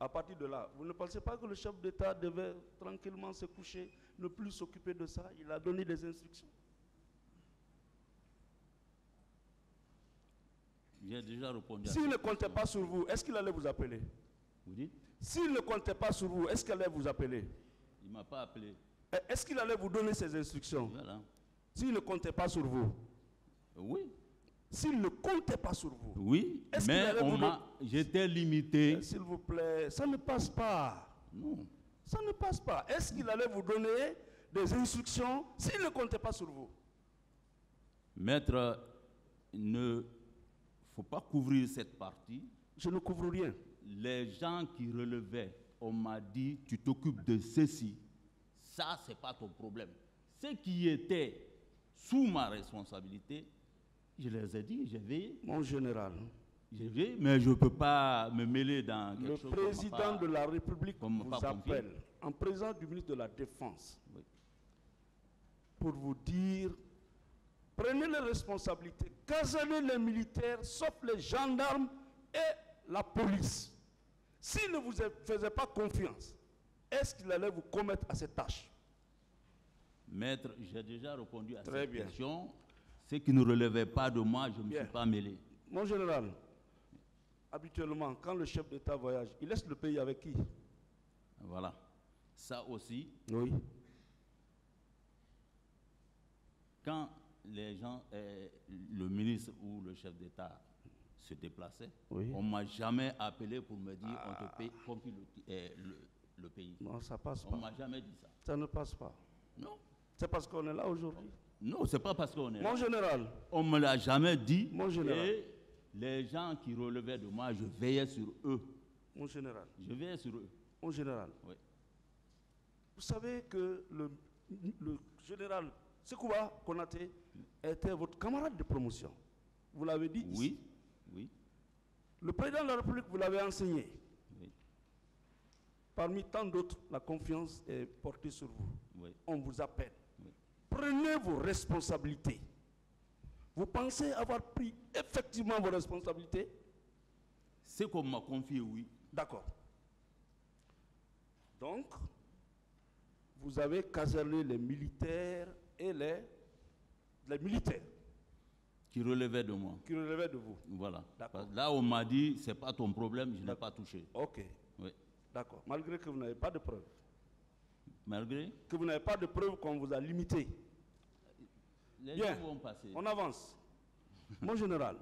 partir de là, vous ne pensez pas que le chef d'État devait tranquillement se coucher, ne plus s'occuper de ça? Il a donné des instructions. J'ai déjà répondu à S'il cette ne comptait question. pas sur vous, est-ce qu'il allait vous appeler? Vous dites? S'il ne comptait pas sur vous, est-ce qu'il allait vous appeler? Il ne m'a pas appelé. Est-ce qu'il allait vous donner ses instructions? Voilà. S'il ne comptait pas sur vous? Oui. S'il ne comptait pas sur vous? Oui, Est-ce mais qu'il allait vous j'étais limité. S'il vous plaît, ça ne passe pas. Non. Ça ne passe pas. Est-ce qu'il allait vous donner des instructions s'il ne comptait pas sur vous? Maître, il ne faut pas couvrir cette partie. Je ne couvre rien. Les gens qui relevaient, on m'a dit, tu t'occupes de ceci. Ça, ce n'est pas ton problème. Ceux qui étaient sous ma responsabilité, je les ai dit, j'ai veillé. Mon général, J'ai veillé, mais je ne peux pas me mêler dans quelque le chose. président de la République qu'on m'a vous pas confié. appelle en présence du ministre de la Défense Oui. pour vous dire, prenez les responsabilités, casernez les militaires, sauf les gendarmes et la police. S'il ne vous faisait pas confiance, est-ce qu'il allait vous commettre à cette tâche? Maître, j'ai déjà répondu à Très cette bien. question. Ceux qui ne relevaient pas de moi, je ne me Bien. suis pas mêlé. Mon général, habituellement, quand le chef d'État voyage, il laisse le pays avec qui? Voilà. Ça aussi, Oui. quand les gens, le ministre ou le chef d'État se déplaçaient, Oui. on ne m'a jamais appelé pour me dire on te paye, confie le pays. Non, ça passe On ne pas. m'a jamais dit ça. Ça ne passe pas. Non. C'est parce qu'on est là aujourd'hui. Non, ce n'est pas parce qu'on est là. Mon général, On ne me l'a jamais dit. Mon général. Et les gens qui relevaient de moi, je veillais sur eux. mon général, Je veillais sur eux. mon général, Oui. vous savez que le général Sekouba Konaté était votre camarade de promotion. Vous l'avez dit ici. Oui. Oui. Le président de la République vous l'avait enseigné. Oui. Parmi tant d'autres, la confiance est portée sur vous. Oui. On vous appelle. Oui. Prenez vos responsabilités. Vous pensez avoir pris effectivement vos responsabilités? Ce qu'on m'a confié, oui. D'accord. Donc, vous avez caserné les militaires et les militaires Qui relevait de moi. qui relevaient de vous. Voilà. D'accord. Parce que là, on m'a dit, c'est pas ton problème, je n'ai pas touché. Ok, Oui. d'accord. Malgré que vous n'avez pas de preuves. Malgré, Que vous n'avez pas de preuves qu'on vous a limité. les Bien. gens vont passer. On avance. Mon général,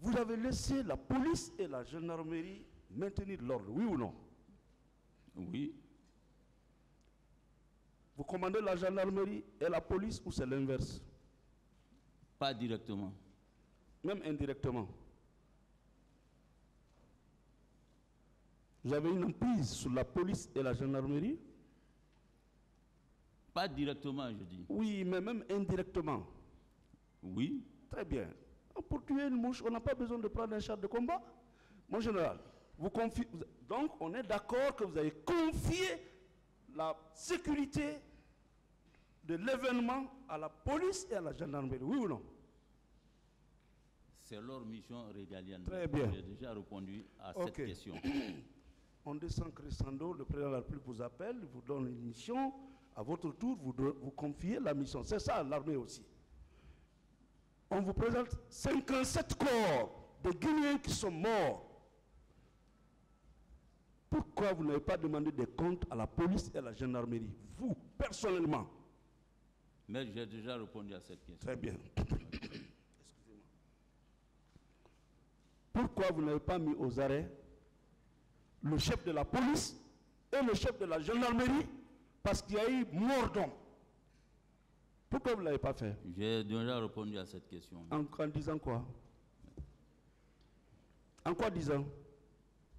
vous avez laissé la police et la gendarmerie maintenir l'ordre, oui ou non? Oui. Vous commandez la gendarmerie et la police ou c'est l'inverse? Pas directement. Même indirectement. Vous avez une emprise sur la police et la gendarmerie? Pas directement, je dis. Oui, mais même indirectement. Oui. Très bien. Pour tuer une mouche, on n'a pas besoin de prendre un char de combat. Mon général, donc on est d'accord que vous avez confié la sécurité de l'événement à la police et à la gendarmerie, oui ou non? C'est leur mission régalienne. Très bien. J'ai déjà répondu à Ok. cette question. On descend crescendo, le président de la République vous appelle, vous donne une mission, à votre tour, vous confiez la mission. C'est ça l'armée aussi. On vous présente 57 corps de Guinéens qui sont morts. Pourquoi vous n'avez pas demandé des comptes à la police et à la gendarmerie, vous, personnellement? Mais j'ai déjà répondu à cette question. Très bien. Excusez-moi. Pourquoi vous n'avez pas mis aux arrêts le chef de la police et le chef de la gendarmerie parce qu'il y a eu mort d'homme? Pourquoi vous ne l'avez pas fait? J'ai déjà répondu à cette question. En disant quoi? En quoi disant?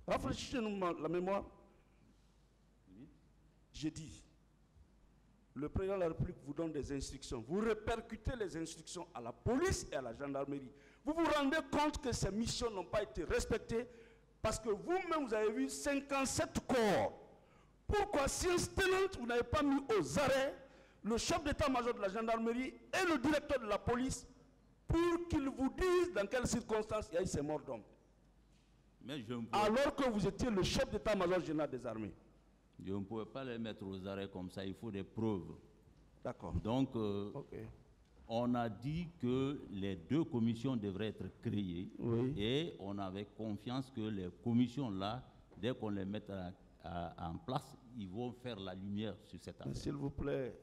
Rafraîchissez-nous la mémoire. J'ai dit, le président de la République vous donne des instructions. Vous répercutez les instructions à la police et à la gendarmerie. Vous vous rendez compte que ces missions n'ont pas été respectées parce que vous-même, vous avez vu 57 corps. Pourquoi, science tenante, vous n'avez pas mis aux arrêts le chef d'état-major de la gendarmerie et le directeur de la police pour qu'ils vous disent dans quelles circonstances il y a eu ces morts d'hommes? Mais je ne pouvais, alors que vous étiez le chef d'état-major général des armées. je ne pouvais pas les mettre aux arrêts comme ça, il faut des preuves. D'accord. Donc, Ok. on a dit que les 2 commissions devraient être créées Oui. et on avait confiance que les commissions-là, dès qu'on les mette en place, ils vont faire la lumière sur cette Mais affaire. s'il vous plaît,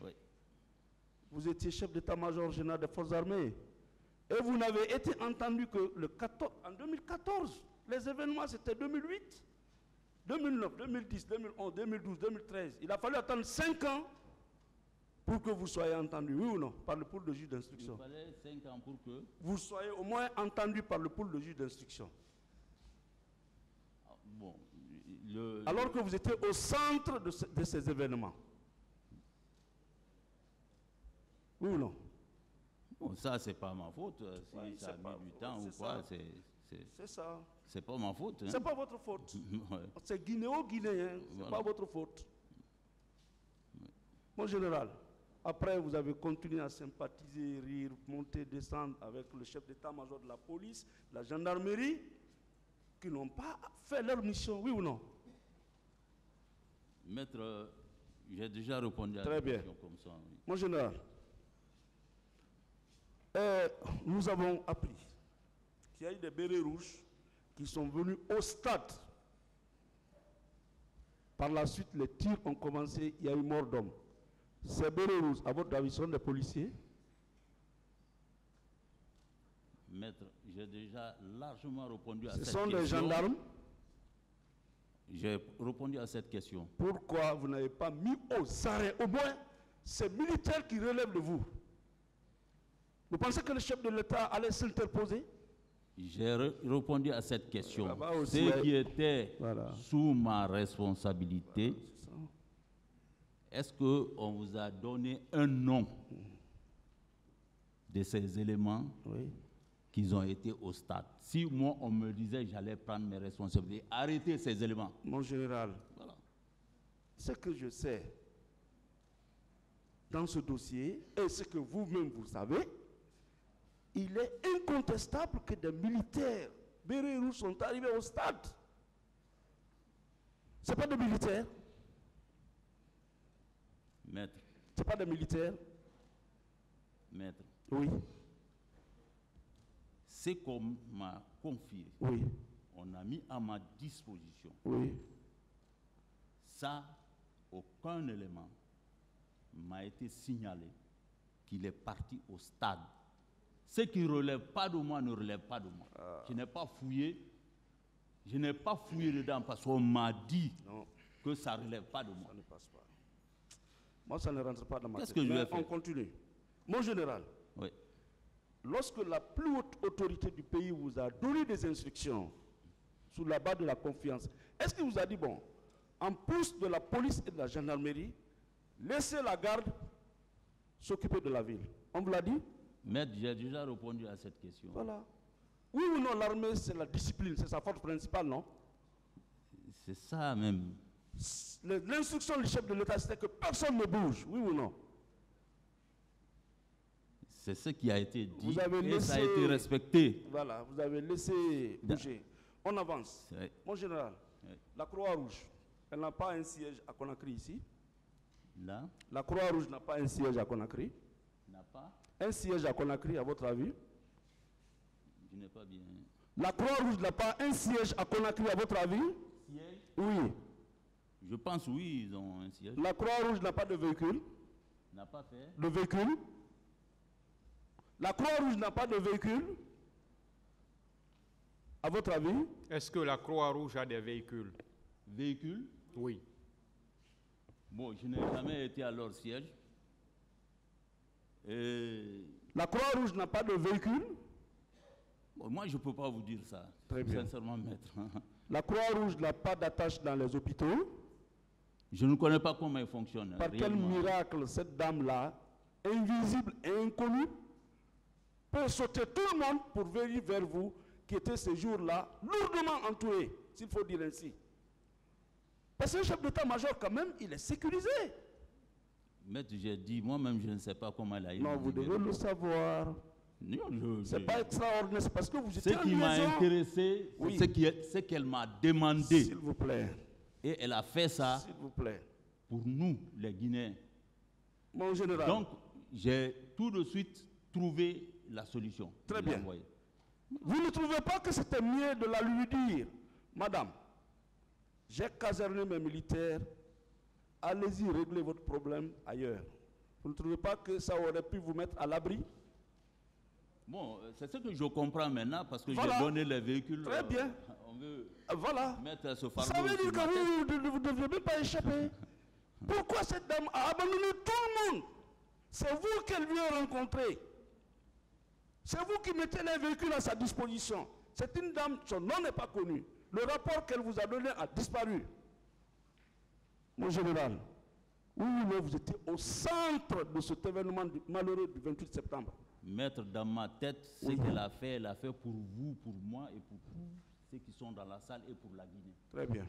Oui. vous étiez chef d'état-major général des forces armées et vous n'avez été entendu que en 2014. Les événements, c'était 2008, 2009, 2010, 2011, 2012, 2013. Il a fallu attendre 5 ans pour que vous soyez entendu, oui ou non, par le pool de juge Il d'instruction. fallait 5 ans pour que... Vous soyez au moins entendu par le pool de juge d'instruction. Bon, Alors que vous étiez au centre de ces événements. Oui ou non? bon, ça, c'est pas ma faute. Si Ouais, ça a c'est pas- mis du temps ou c'est quoi, ça. C'est ça. c'est pas ma faute. Hein. C'est pas votre faute. Ouais. C'est guinéo-guinéen, c'est Voilà. pas votre faute. Mon général, après vous avez continué à sympathiser, rire, monter, descendre avec le chef d'état-major de la police, la gendarmerie, qui n'ont pas fait leur mission, oui ou non? Maître, j'ai déjà répondu à Très la bien. question comme ça. Oui. Mon général, nous avons appris qu'il y a eu des bérets rouges qui sont venus au stade. Par la suite, les tirs ont commencé, il y a eu mort d'homme. Ces bérets rouges, à votre avis, sont des policiers? Maître, j'ai déjà largement répondu à Ce cette sont question. des gendarmes? J'ai répondu à cette question. Pourquoi vous n'avez pas mis aux arrêts, au moins, ces militaires qui relèvent de vous? Vous pensez que le chef de l'État allait s'interposer? J'ai répondu à cette question. Là-bas aussi, Ce qui était voilà. sous ma responsabilité, C'est ça. est-ce qu'on vous a donné un nom de ces éléments Oui. qui ont été au stade? Si moi, on me disait que j'allais prendre mes responsabilités, arrêter ces éléments. Mon général, Voilà. ce que je sais dans ce dossier, et ce que vous-même vous savez, il est incontestable que des militaires bérets rouges sont arrivés au stade. Ce n'est pas des militaires. Maître, Ce n'est pas des militaires. maître, Oui, ce qu'on m'a confié, oui, on a mis à ma disposition. oui. Ça, aucun élément m'a été signalé qu'il est parti au stade. Ce qui ne relève pas de moi ne relève pas de moi. Je n'ai pas fouillé. Je n'ai pas fouillé dedans parce qu'on m'a dit Non, que ça ne relève pas de moi. ça ne passe pas. Moi, ça ne rentre pas dans ma tête. Qu'est-ce que je Mais vais faire? on continue. Mon général, Oui. lorsque la plus haute autorité du pays vous a donné des instructions sous la base de la confiance, est-ce qu'il vous a dit, bon, en plus de la police et de la gendarmerie, laissez la garde s'occuper de la ville? On vous l'a dit? Maître, j'ai déjà répondu à cette question. Voilà. Oui ou non, l'armée, c'est la discipline, c'est sa force principale, non? C'est ça même. L'instruction du chef de l'État, c'était que personne ne bouge, oui ou non? C'est ce qui a été dit Vous avez et ça a laissé- été respecté. Voilà, vous avez laissé bouger. On avance. C'est- Mon général, Oui. la Croix-Rouge, elle n'a pas un siège à Conakry ici. Là, La Croix-Rouge n'a pas un siège à Conakry. n'a pas, Un siège à Conakry, à votre avis? je n'ai pas bien. La Croix-Rouge n'a pas un siège à Conakry, à votre avis? Siège? Oui. Je pense oui, ils ont un siège. La Croix-Rouge n'a pas de véhicule. N'a pas fait. De véhicule. La Croix-Rouge n'a pas de véhicule. À votre avis? Est-ce que la Croix-Rouge a des véhicules? Véhicule? Oui. Bon, je n'ai jamais été à leur siège. Et La Croix-Rouge n'a pas de véhicule. bon, moi, je ne peux pas vous dire ça. Très bien. Sincèrement, maître. La Croix-Rouge n'a pas d'attache dans les hôpitaux. Je ne connais pas comment ils fonctionnent. Par quel réellement. miracle cette dame-là, invisible et inconnue, peut sauter tout le monde pour venir vers vous, qui était ce jour-là lourdement entouré, s'il faut dire ainsi. Parce que le chef d'état-major, quand même, il est sécurisé. Maître, j'ai dit, moi-même, je ne sais pas comment elle a eu. Non, vous devez le savoir. Ce n'est pas extraordinaire, c'est parce que vous Ce étiez en qui m'a liaison. intéressé, Oui. c'est qu'elle m'a demandé. S'il vous plaît. Et elle a fait ça S'il vous plaît. pour nous, les Guinéens. Mon général. Donc, j'ai tout de suite trouvé la solution. Très Je l'ai bien. envoyé. Vous ne trouvez pas que c'était mieux de la lui dire, madame, j'ai caserné mes militaires, allez-y régler votre problème ailleurs. Vous ne trouvez pas que ça aurait pu vous mettre à l'abri? Bon, c'est ce que je comprends maintenant parce que Voilà. j'ai donné les véhicules. Très bien. On veut Voilà. mettre ce fardeau. Ça veut dire sur ma tête. que vous ne deviez même pas échapper. Pourquoi cette dame a abandonné tout le monde? C'est vous qu'elle vient rencontrer. C'est vous qui mettez les véhicules à sa disposition. C'est une dame, son nom n'est pas connu. Le rapport qu'elle vous a donné a disparu. Mon général, oui, vous étiez au centre de cet événement malheureux du 28 septembre. Mettre dans ma tête ce Oui. qu'elle a fait pour vous, pour moi et pour tous ceux qui sont dans la salle et pour la Guinée. Très bien.